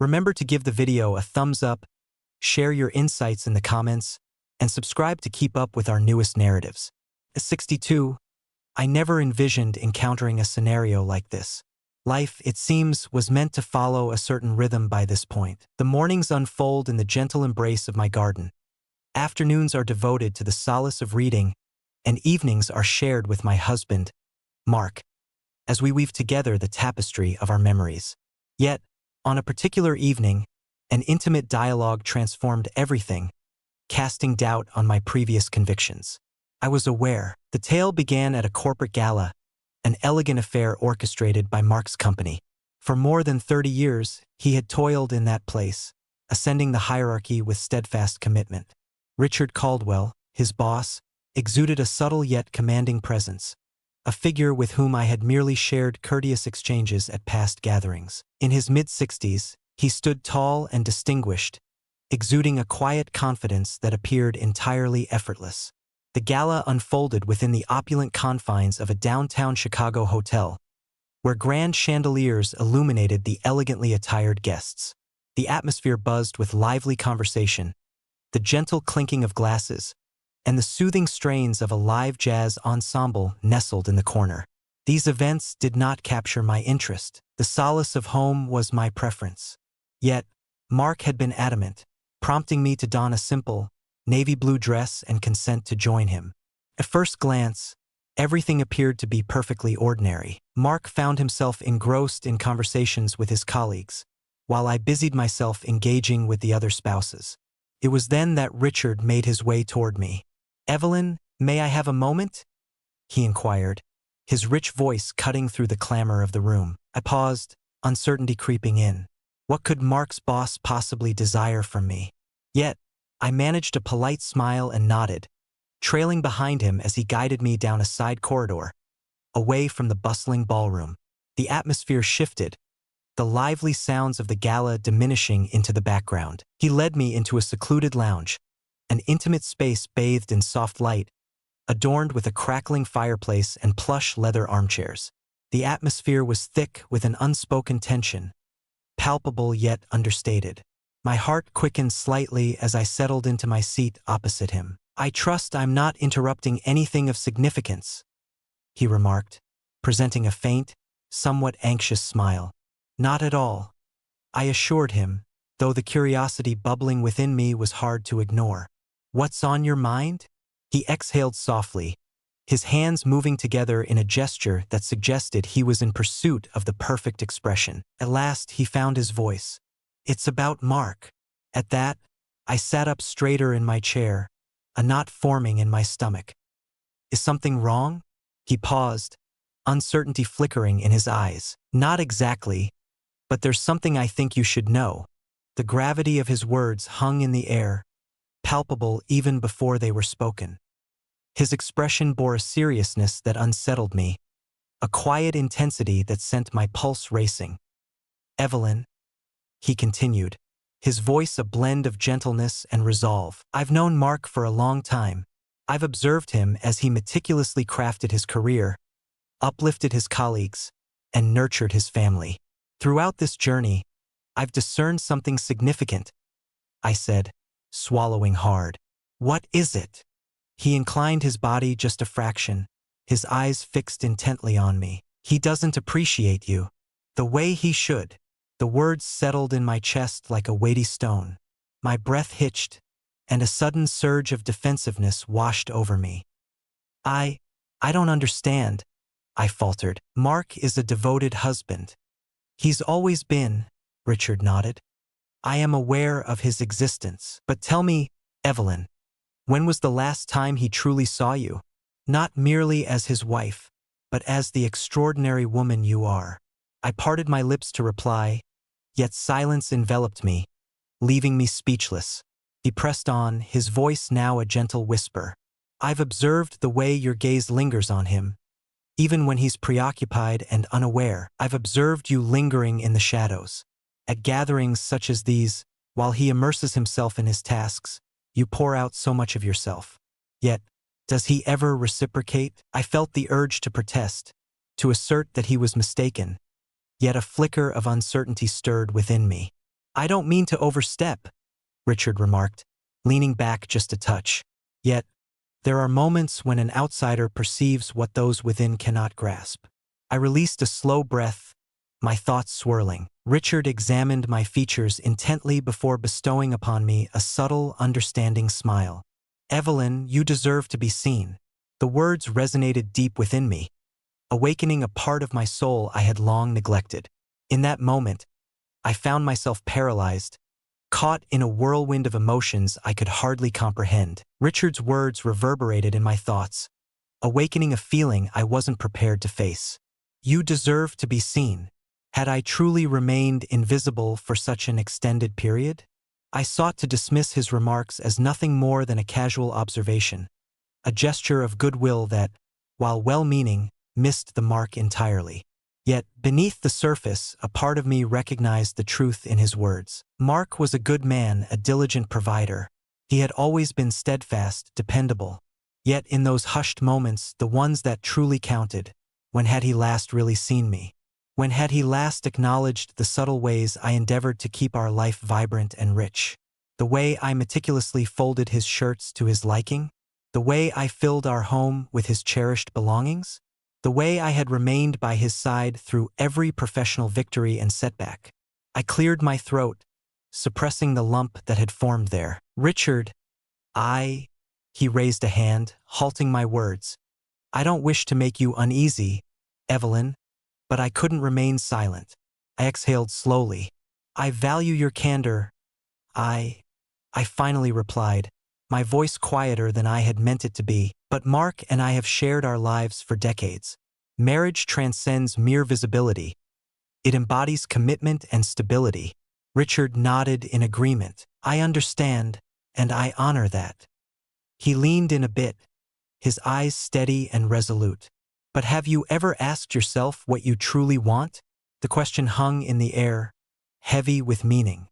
Remember to give the video a thumbs up, share your insights in the comments, and subscribe to keep up with our newest narratives. At 62, I never envisioned encountering a scenario like this. Life, it seems, was meant to follow a certain rhythm by this point. The mornings unfold in the gentle embrace of my garden. Afternoons are devoted to the solace of reading, and evenings are shared with my husband, Mark, as we weave together the tapestry of our memories. Yet, on a particular evening, an intimate dialogue transformed everything, casting doubt on my previous convictions. I was aware. The tale began at a corporate gala, an elegant affair orchestrated by Mark's company. For more than 30 years, he had toiled in that place, ascending the hierarchy with steadfast commitment. Richard Caldwell, his boss, exuded a subtle yet commanding presence, a figure with whom I had merely shared courteous exchanges at past gatherings. In his mid-60s, he stood tall and distinguished, exuding a quiet confidence that appeared entirely effortless. The gala unfolded within the opulent confines of a downtown Chicago hotel, where grand chandeliers illuminated the elegantly attired guests. The atmosphere buzzed with lively conversation, the gentle clinking of glasses, and the soothing strains of a live jazz ensemble nestled in the corner. These events did not capture my interest. The solace of home was my preference. Yet, Mark had been adamant, prompting me to don a simple, navy blue dress and consent to join him. At first glance, everything appeared to be perfectly ordinary. Mark found himself engrossed in conversations with his colleagues, while I busied myself engaging with the other spouses. It was then that Richard made his way toward me. "Evelyn, may I have a moment?" he inquired, his rich voice cutting through the clamor of the room. I paused, uncertainty creeping in. What could Mark's boss possibly desire from me? Yet, I managed a polite smile and nodded, trailing behind him as he guided me down a side corridor, away from the bustling ballroom. The atmosphere shifted, the lively sounds of the gala diminishing into the background. He led me into a secluded lounge, an intimate space bathed in soft light, adorned with a crackling fireplace and plush leather armchairs. The atmosphere was thick with an unspoken tension, palpable yet understated. My heart quickened slightly as I settled into my seat opposite him. "I trust I'm not interrupting anything of significance," he remarked, presenting a faint, somewhat anxious smile. "Not at all," I assured him, though the curiosity bubbling within me was hard to ignore. "What's on your mind?" He exhaled softly, his hands moving together in a gesture that suggested he was in pursuit of the perfect expression. At last he found his voice. "It's about Mark." At that, I sat up straighter in my chair, a knot forming in my stomach. "Is something wrong?" He paused, uncertainty flickering in his eyes. "Not exactly, but there's something I think you should know." The gravity of his words hung in the air, palpable even before they were spoken. His expression bore a seriousness that unsettled me, a quiet intensity that sent my pulse racing. "Evelyn," he continued, his voice a blend of gentleness and resolve. "I've known Mark for a long time. I've observed him as he meticulously crafted his career, uplifted his colleagues, and nurtured his family. Throughout this journey, I've discerned something significant," I said, swallowing hard. "What is it?" He inclined his body just a fraction, his eyes fixed intently on me. "He doesn't appreciate you the way he should." The words settled in my chest like a weighty stone. My breath hitched, and a sudden surge of defensiveness washed over me. I don't understand," I faltered. "Mark is a devoted husband." "He's always been," Richard nodded. "I am aware of his existence. But tell me, Evelyn, when was the last time he truly saw you? Not merely as his wife, but as the extraordinary woman you are." I parted my lips to reply, yet silence enveloped me, leaving me speechless. He pressed on, his voice now a gentle whisper. "I've observed the way your gaze lingers on him, even when he's preoccupied and unaware. I've observed you lingering in the shadows. At gatherings such as these, while he immerses himself in his tasks, you pour out so much of yourself. Yet, does he ever reciprocate?" I felt the urge to protest, to assert that he was mistaken, yet a flicker of uncertainty stirred within me. I don't mean to overstep, Richard remarked, leaning back just a touch. Yet, there are moments when an outsider perceives what those within cannot grasp. I released a slow breath, my thoughts swirling. Richard examined my features intently before bestowing upon me a subtle, understanding smile. Evelyn, you deserve to be seen. The words resonated deep within me, awakening a part of my soul I had long neglected. In that moment, I found myself paralyzed, caught in a whirlwind of emotions I could hardly comprehend. Richard's words reverberated in my thoughts, awakening a feeling I wasn't prepared to face. You deserve to be seen. Had I truly remained invisible for such an extended period? I sought to dismiss his remarks as nothing more than a casual observation, a gesture of goodwill that, while well-meaning, missed the mark entirely. Yet, beneath the surface, a part of me recognized the truth in his words. Mark was a good man, a diligent provider. He had always been steadfast, dependable. Yet in those hushed moments, the ones that truly counted, when had he last really seen me? When had he last acknowledged the subtle ways I endeavored to keep our life vibrant and rich? The way I meticulously folded his shirts to his liking? The way I filled our home with his cherished belongings? The way I had remained by his side through every professional victory and setback? I cleared my throat, suppressing the lump that had formed there. Richard, he raised a hand, halting my words. I don't wish to make you uneasy, Evelyn, but I couldn't remain silent. I exhaled slowly. I value your candor. I finally replied, my voice quieter than I had meant it to be. But Mark and I have shared our lives for decades. Marriage transcends mere visibility. It embodies commitment and stability. Richard nodded in agreement. I understand, and I honor that. He leaned in a bit, his eyes steady and resolute. But have you ever asked yourself what you truly want? The question hung in the air, heavy with meaning.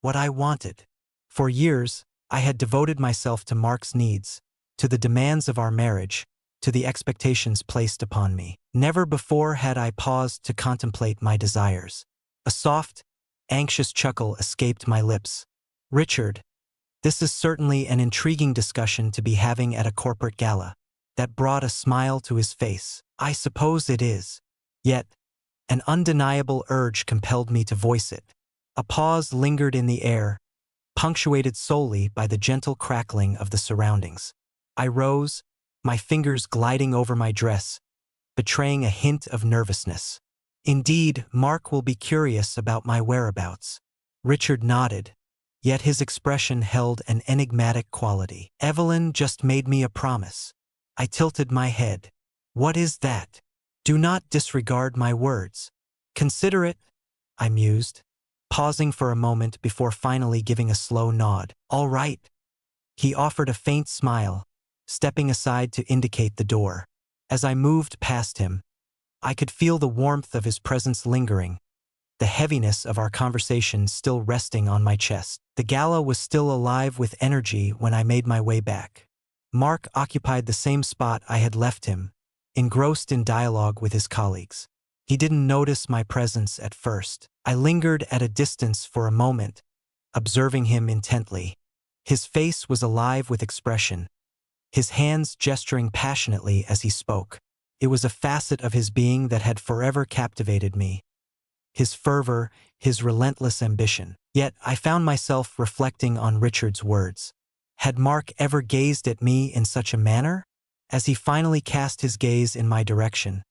What I wanted. For years, I had devoted myself to Mark's needs, to the demands of our marriage, to the expectations placed upon me. Never before had I paused to contemplate my desires. A soft, anxious chuckle escaped my lips. Richard, this is certainly an intriguing discussion to be having at a corporate gala. That brought a smile to his face. I suppose it is. Yet, an undeniable urge compelled me to voice it. A pause lingered in the air, punctuated solely by the gentle crackling of the surroundings. I rose, my fingers gliding over my dress, betraying a hint of nervousness. Indeed, Mark will be curious about my whereabouts. Richard nodded, yet his expression held an enigmatic quality. Evelyn just made me a promise. I tilted my head. What is that? Do not disregard my words. Consider it, I mused, pausing for a moment before finally giving a slow nod. All right. He offered a faint smile, stepping aside to indicate the door. As I moved past him, I could feel the warmth of his presence lingering, the heaviness of our conversation still resting on my chest. The gala was still alive with energy when I made my way back. Mark occupied the same spot I had left him, engrossed in dialogue with his colleagues. He didn't notice my presence at first. I lingered at a distance for a moment, observing him intently. His face was alive with expression, his hands gesturing passionately as he spoke. It was a facet of his being that had forever captivated me. His fervor, his relentless ambition. Yet I found myself reflecting on Richard's words. Had Mark ever gazed at me in such a manner? As he finally cast his gaze in my direction,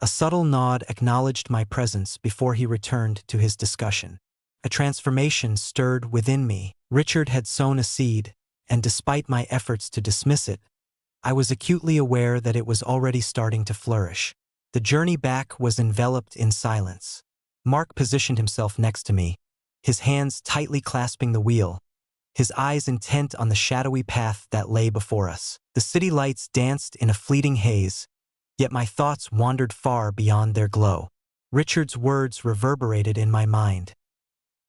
a subtle nod acknowledged my presence before he returned to his discussion. A transformation stirred within me. Richard had sown a seed, and despite my efforts to dismiss it, I was acutely aware that it was already starting to flourish. The journey back was enveloped in silence. Mark positioned himself next to me, his hands tightly clasping the wheel, his eyes intent on the shadowy path that lay before us. The city lights danced in a fleeting haze, yet my thoughts wandered far beyond their glow. Richard's words reverberated in my mind,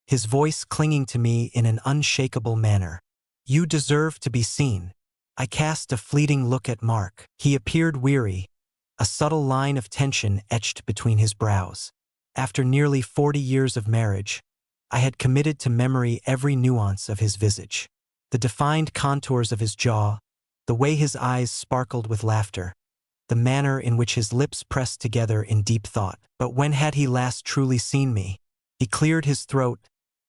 his voice clinging to me in an unshakable manner. You deserve to be seen. I cast a fleeting look at Mark. He appeared weary, a subtle line of tension etched between his brows. After nearly 40 years of marriage, I had committed to memory every nuance of his visage. The defined contours of his jaw, the way his eyes sparkled with laughter, the manner in which his lips pressed together in deep thought. But when had he last truly seen me? He cleared his throat,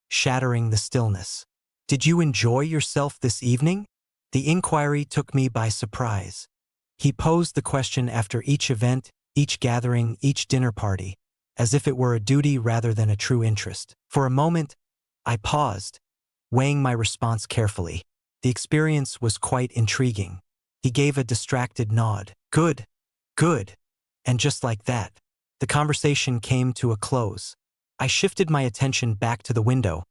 shattering the stillness. "Did you enjoy yourself this evening?" The inquiry took me by surprise. He posed the question after each event, each gathering, each dinner party, as if it were a duty rather than a true interest. For a moment, I paused, weighing my response carefully. The experience was quite intriguing. He gave a distracted nod. "Good, good." And just like that, the conversation came to a close. I shifted my attention back to the window,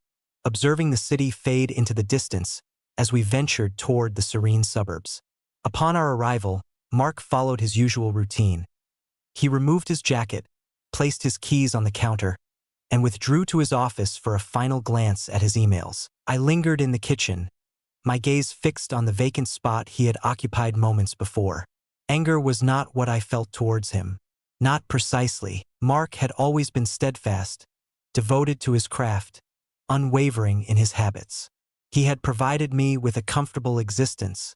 observing the city fade into the distance as we ventured toward the serene suburbs. Upon our arrival, Mark followed his usual routine. He removed his jacket, placed his keys on the counter, and withdrew to his office for a final glance at his emails. I lingered in the kitchen, my gaze fixed on the vacant spot he had occupied moments before. Anger was not what I felt towards him. Not precisely. Mark had always been steadfast, devoted to his craft, unwavering in his habits. He had provided me with a comfortable existence,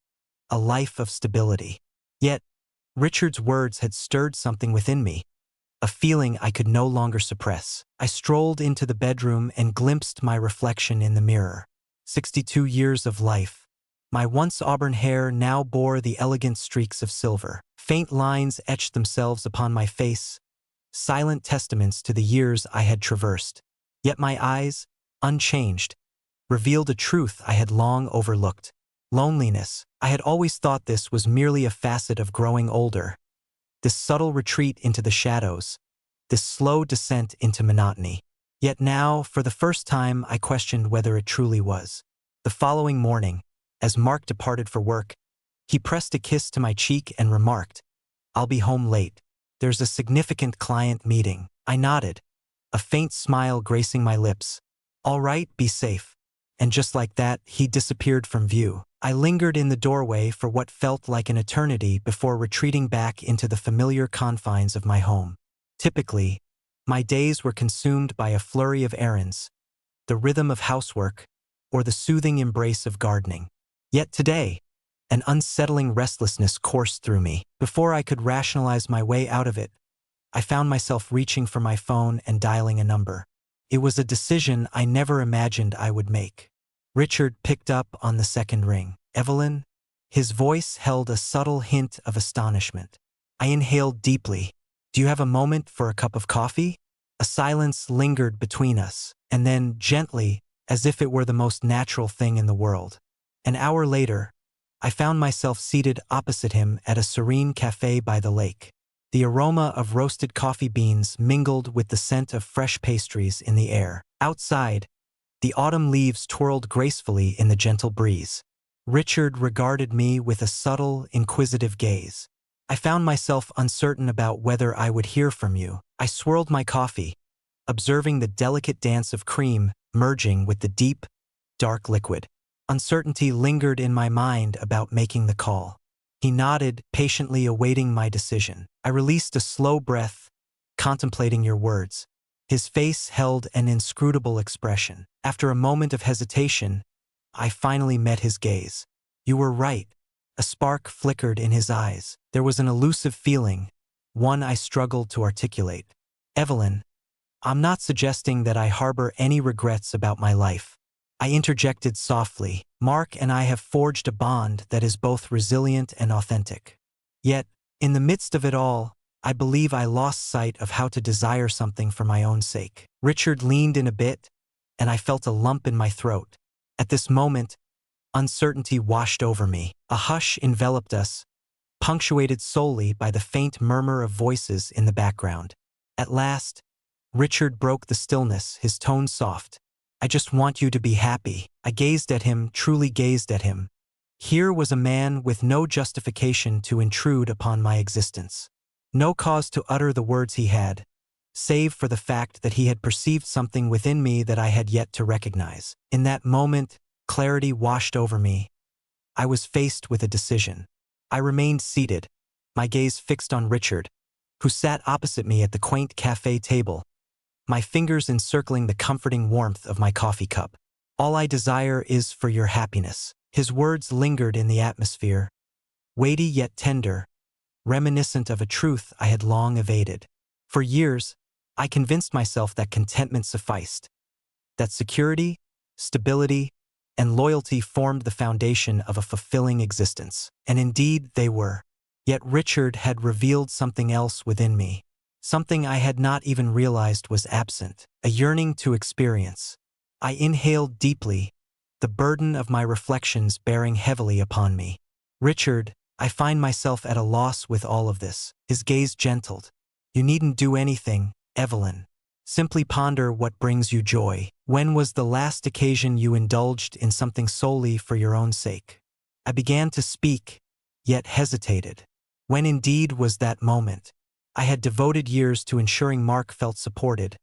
a life of stability. Yet, Richard's words had stirred something within me, a feeling I could no longer suppress. I strolled into the bedroom and glimpsed my reflection in the mirror. 62 years of life. My once auburn hair now bore the elegant streaks of silver. Faint lines etched themselves upon my face, silent testaments to the years I had traversed. Yet my eyes, unchanged, revealed a truth I had long overlooked. Loneliness. I had always thought this was merely a facet of growing older. This subtle retreat into the shadows, this slow descent into monotony. Yet now, for the first time, I questioned whether it truly was. The following morning, as Mark departed for work, he pressed a kiss to my cheek and remarked, "I'll be home late. There's a significant client meeting." I nodded, a faint smile gracing my lips. "All right, be safe." And just like that, he disappeared from view. I lingered in the doorway for what felt like an eternity before retreating back into the familiar confines of my home. Typically, my days were consumed by a flurry of errands, the rhythm of housework, or the soothing embrace of gardening. Yet today, an unsettling restlessness coursed through me. Before I could rationalize my way out of it, I found myself reaching for my phone and dialing a number. It was a decision I never imagined I would make. Richard picked up on the second ring. "Evelyn?" His voice held a subtle hint of astonishment. I inhaled deeply. "Do you have a moment for a cup of coffee?" A silence lingered between us, and then, gently, as if it were the most natural thing in the world. An hour later, I found myself seated opposite him at a serene cafe by the lake. The aroma of roasted coffee beans mingled with the scent of fresh pastries in the air. Outside, the autumn leaves twirled gracefully in the gentle breeze. Richard regarded me with a subtle, inquisitive gaze. "I found myself uncertain about whether I would hear from you." I swirled my coffee, observing the delicate dance of cream merging with the deep, dark liquid. Uncertainty lingered in my mind about making the call. He nodded, patiently awaiting my decision. I released a slow breath, contemplating your words. His face held an inscrutable expression. After a moment of hesitation, I finally met his gaze. "You were right." A spark flickered in his eyes. There was an elusive feeling, one I struggled to articulate. "Evelyn, I'm not suggesting that I harbor any regrets about my life." I interjected softly. "Mark and I have forged a bond that is both resilient and authentic. Yet, in the midst of it all, I believe I lost sight of how to desire something for my own sake." Richard leaned in a bit, and I felt a lump in my throat. At this moment, uncertainty washed over me. A hush enveloped us, punctuated solely by the faint murmur of voices in the background. At last, Richard broke the stillness, his tone soft. "I just want you to be happy." I gazed at him, truly gazed at him. Here was a man with no justification to intrude upon my existence. No cause to utter the words he had, save for the fact that he had perceived something within me that I had yet to recognize. In that moment, clarity washed over me. I was faced with a decision. I remained seated, my gaze fixed on Richard, who sat opposite me at the quaint cafe table, my fingers encircling the comforting warmth of my coffee cup. All I desire is for your happiness. His words lingered in the atmosphere, weighty yet tender, reminiscent of a truth I had long evaded. For years, I convinced myself that contentment sufficed, that security, stability, and loyalty formed the foundation of a fulfilling existence. And indeed they were. Yet Richard had revealed something else within me, something I had not even realized was absent, a yearning to experience. I inhaled deeply, the burden of my reflections bearing heavily upon me. Richard, I find myself at a loss with all of this. His gaze gentled. You needn't do anything, Evelyn. Simply ponder what brings you joy. When was the last occasion you indulged in something solely for your own sake? I began to speak, yet hesitated. When indeed was that moment? I had devoted years to ensuring Mark felt supported,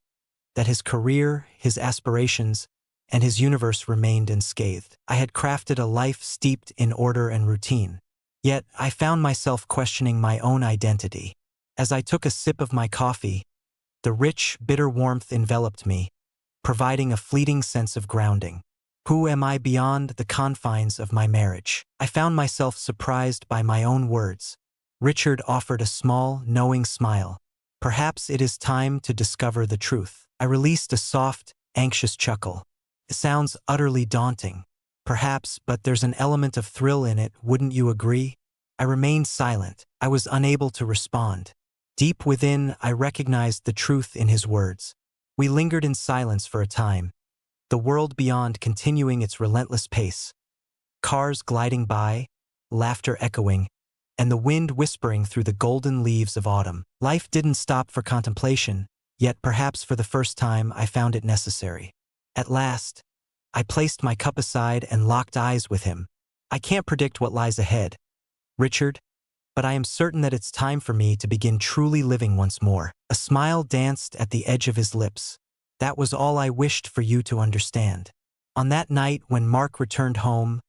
that his career, his aspirations, and his universe remained unscathed. I had crafted a life steeped in order and routine. Yet I found myself questioning my own identity. As I took a sip of my coffee, the rich, bitter warmth enveloped me, providing a fleeting sense of grounding. Who am I beyond the confines of my marriage? I found myself surprised by my own words. Richard offered a small, knowing smile. Perhaps it is time to discover the truth. I released a soft, anxious chuckle. It sounds utterly daunting. Perhaps, but there's an element of thrill in it, wouldn't you agree? I remained silent. I was unable to respond. Deep within, I recognized the truth in his words. We lingered in silence for a time, the world beyond continuing its relentless pace. Cars gliding by, laughter echoing, and the wind whispering through the golden leaves of autumn. Life didn't stop for contemplation, yet perhaps for the first time I found it necessary. At last, I placed my cup aside and locked eyes with him. I can't predict what lies ahead, Richard, but I am certain that it's time for me to begin truly living once more. A smile danced at the edge of his lips. That was all I wished for you to understand. On that night when Mark returned home,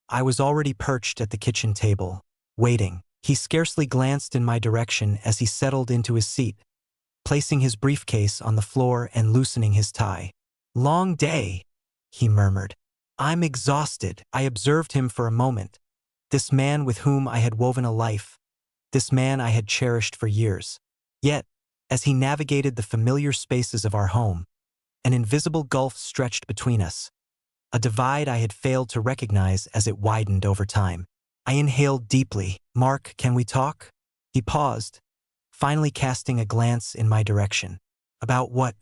I was already perched at the kitchen table, waiting. He scarcely glanced in my direction as he settled into his seat, placing his briefcase on the floor and loosening his tie. Long day, he murmured. I'm exhausted. I observed him for a moment. This man with whom I had woven a life, this man I had cherished for years. Yet, as he navigated the familiar spaces of our home, an invisible gulf stretched between us, a divide I had failed to recognize as it widened over time. I inhaled deeply. Mark, can we talk? He paused, finally casting a glance in my direction. About what?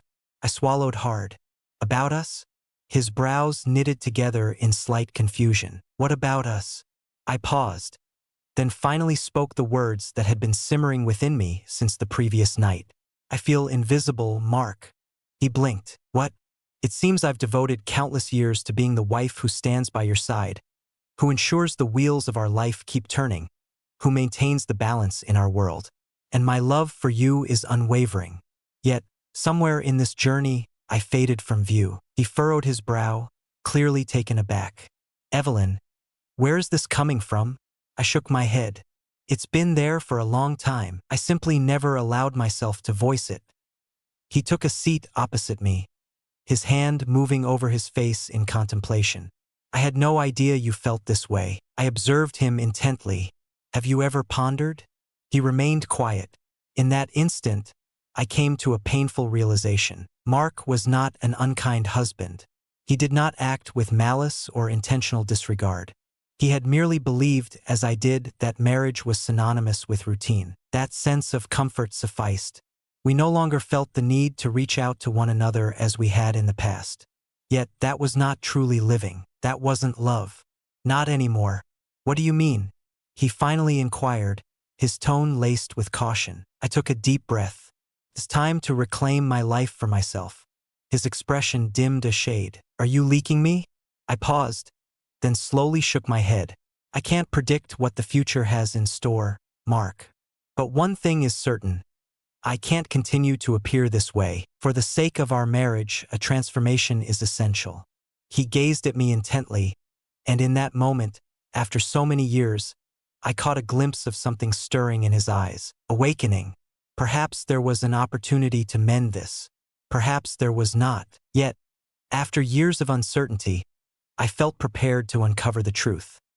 I swallowed hard. About us? His brows knitted together in slight confusion. What about us? I paused, then finally spoke the words that had been simmering within me since the previous night. I feel invisible, Mark. He blinked. What? It seems I've devoted countless years to being the wife who stands by your side, who ensures the wheels of our life keep turning, who maintains the balance in our world. And my love for you is unwavering. Yet, somewhere in this journey, I faded from view. He furrowed his brow, clearly taken aback. Evelyn, where is this coming from? I shook my head. It's been there for a long time. I simply never allowed myself to voice it. He took a seat opposite me, his hand moving over his face in contemplation. I had no idea you felt this way. I observed him intently. Have you ever pondered? He remained quiet. In that instant, I came to a painful realization. Mark was not an unkind husband. He did not act with malice or intentional disregard. He had merely believed, as I did, that marriage was synonymous with routine. That sense of comfort sufficed. We no longer felt the need to reach out to one another as we had in the past. Yet that was not truly living. That wasn't love. Not anymore. What do you mean? He finally inquired, his tone laced with caution. I took a deep breath. It's time to reclaim my life for myself. His expression dimmed a shade. Are you leaking me? I paused, then slowly shook my head. I can't predict what the future has in store, Mark. But one thing is certain. I can't continue to appear this way. For the sake of our marriage, a transformation is essential. He gazed at me intently, and in that moment, after so many years, I caught a glimpse of something stirring in his eyes. Awakening. Perhaps there was an opportunity to mend this. Perhaps there was not. Yet, after years of uncertainty, I felt prepared to uncover the truth.